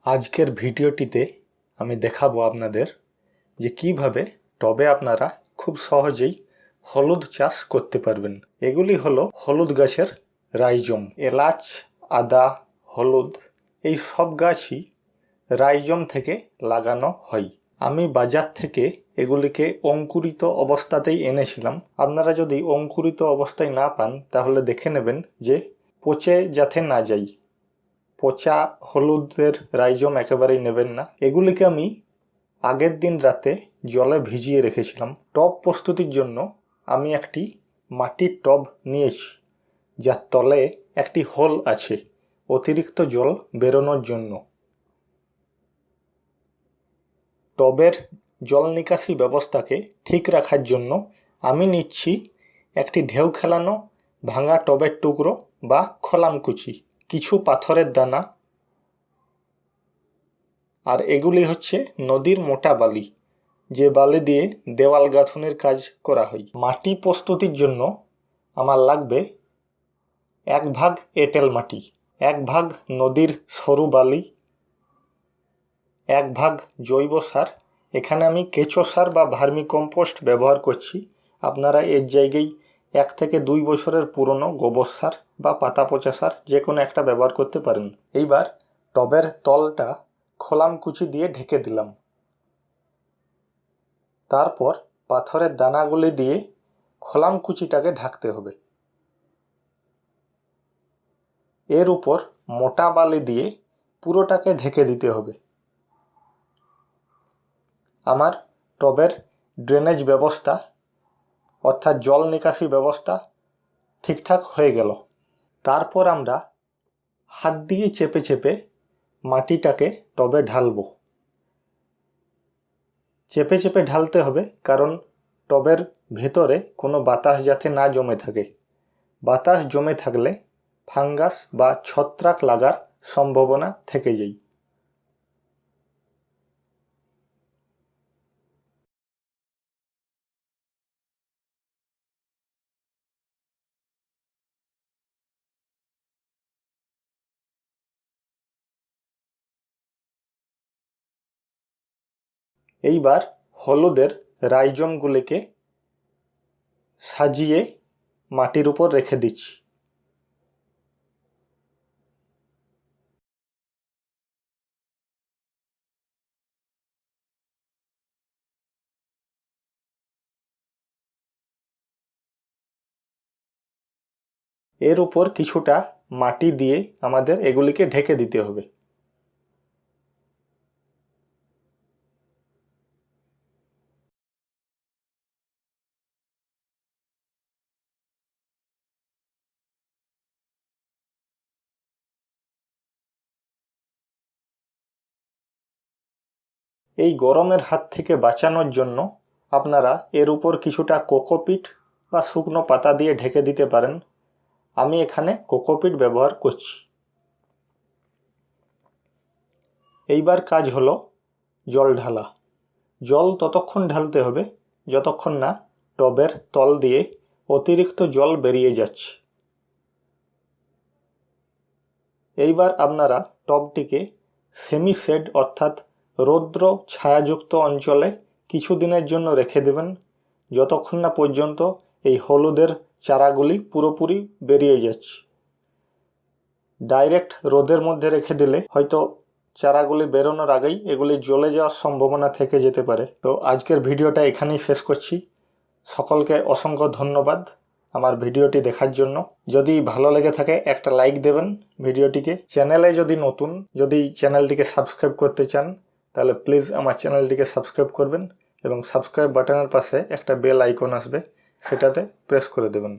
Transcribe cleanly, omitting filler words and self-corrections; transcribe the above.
আজকের ভিডিওটিতে আমি দেখাবো আপনাদের যে কিভাবে টবে আপনারা খুব সহজেই হলুদ চাষ করতে পারবেন। এগুলি হলো হলুদ গাছের রাইজম। এলাচ, আদা, হলুদ এই সব গাছই রাইজম থেকে লাগানো হয়। আমি বাজার থেকে এগুলিকে অঙ্কুরিত অবস্থাতেই এনেছিলাম। আপনারা যদি অঙ্কুরিত অবস্থায় না পান তাহলে দেখে নেবেন যে পচে যাতে না যায়। পচা হলুদের রাইজম একেবারেই নেবেন না। এগুলিকে আমি আগের দিন রাতে জলে ভিজিয়ে রেখেছিলাম। টব প্রস্তুতির জন্য আমি একটি মাটির টব নিয়েছি, যার তলে একটি হোল আছে অতিরিক্ত জল বেরোনোর জন্য। টবের জল নিকাশি ব্যবস্থাকে ঠিক রাখার জন্য আমি নিচ্ছি একটি ঢেউ খেলানো ভাঙা টবের টুকরো বা খোলামকুচি, কিছু পাথরের দানা, আর এগুলি হচ্ছে নদীর মোটা বালি, যে বালি দিয়ে দেওয়াল গাঁথনের কাজ করা হয়। মাটি প্রস্তুতির জন্য আমার লাগবে 1 ভাগ এঁটেল মাটি, 1 ভাগ নদীর সরু বালি, 1 ভাগ জৈব সার। এখানে আমি কেঁচো সার বা ভার্মি কম্পোস্ট ব্যবহার করছি। আপনারা এর জায়গায় 1 থেকে 2 বছরের পুরনো গোবর সার বা পাতা পচা সার যে কোনো একটা ব্যবহার করতে পারেন। এইবার টবের তলটা খোলামকুচি দিয়ে ঢেকে দিলাম। তারপর পাথরের দানাগুলি দিয়ে খোলামকুচিটাকে ঢাকতে হবে। এর উপর মোটা বালি দিয়ে পুরোটাকে ঢেকে দিতে হবে। আমার টবের ড্রেনেজ ব্যবস্থা অর্থাৎ জল নিকাশি ব্যবস্থা ঠিকঠাক হয়ে গেল। তারপর আমরা হাত দিয়ে চেপে চেপে মাটিটাকে টবে ঢালবো। চেপে চেপে ঢালতে হবে, কারণ টবের ভেতরে কোনো বাতাস যাতে না জমে থাকে। বাতাস জমে থাকলে ফাঙ্গাস বা ছত্রাক লাগার সম্ভাবনা থেকে যায়। এইবার হলুদের রাইজমগুলিকে সাজিয়ে মাটির উপর রেখে দিচ্ছি। এর উপর কিছুটা মাটি দিয়ে আমাদের এগুলিকে ঢেকে দিতে হবে। এই গরমের হাত থেকে বাঁচানোর জন্য আপনারা এর উপর কিছুটা কোকোপিট বা শুকনো পাতা দিয়ে ঢেকে দিতে পারেন। আমি এখানে কোকোপিট ব্যবহার করছি। এইবার কাজ হলো জল ঢালা। জল ততক্ষণ ঢালতে হবে যতক্ষণ না টবের তল দিয়ে অতিরিক্ত জল বেরিয়ে যাচ্ছে। এইবার আপনারা টবটিকে সেমি শেড অর্থাৎ রৌদ্র ছায়াযুক্ত অঞ্চলে কিছুদিনের জন্য রেখে দেবেন, যতক্ষণ না পর্যন্ত এই হলুদের চারাগুলি পুরোপুরি বেরিয়ে যাচ্ছে। ডাইরেক্ট রোদের মধ্যে রেখে দিলে হয়তো চারাগুলি বেরোনোর আগেই এগুলি জ্বলে যাওয়ার সম্ভাবনা থেকে যেতে পারে। তো আজকের ভিডিওটা এখানেই শেষ করছি। সকলকে অসংখ্য ধন্যবাদ আমার ভিডিওটি দেখার জন্য। যদি ভালো লেগে থাকে একটা লাইক দেবেন ভিডিওটিকে। চ্যানেলে যদি নতুন, যদি চ্যানেলটিকে সাবস্ক্রাইব করতে চান তাহলে প্লিজ আমার চ্যানেলটিকে সাবস্ক্রাইব করবেন এবং সাবস্ক্রাইব বাটনের পাশে একটা বেল আইকন আসবে, সেটাতে প্রেস করে দেবেন।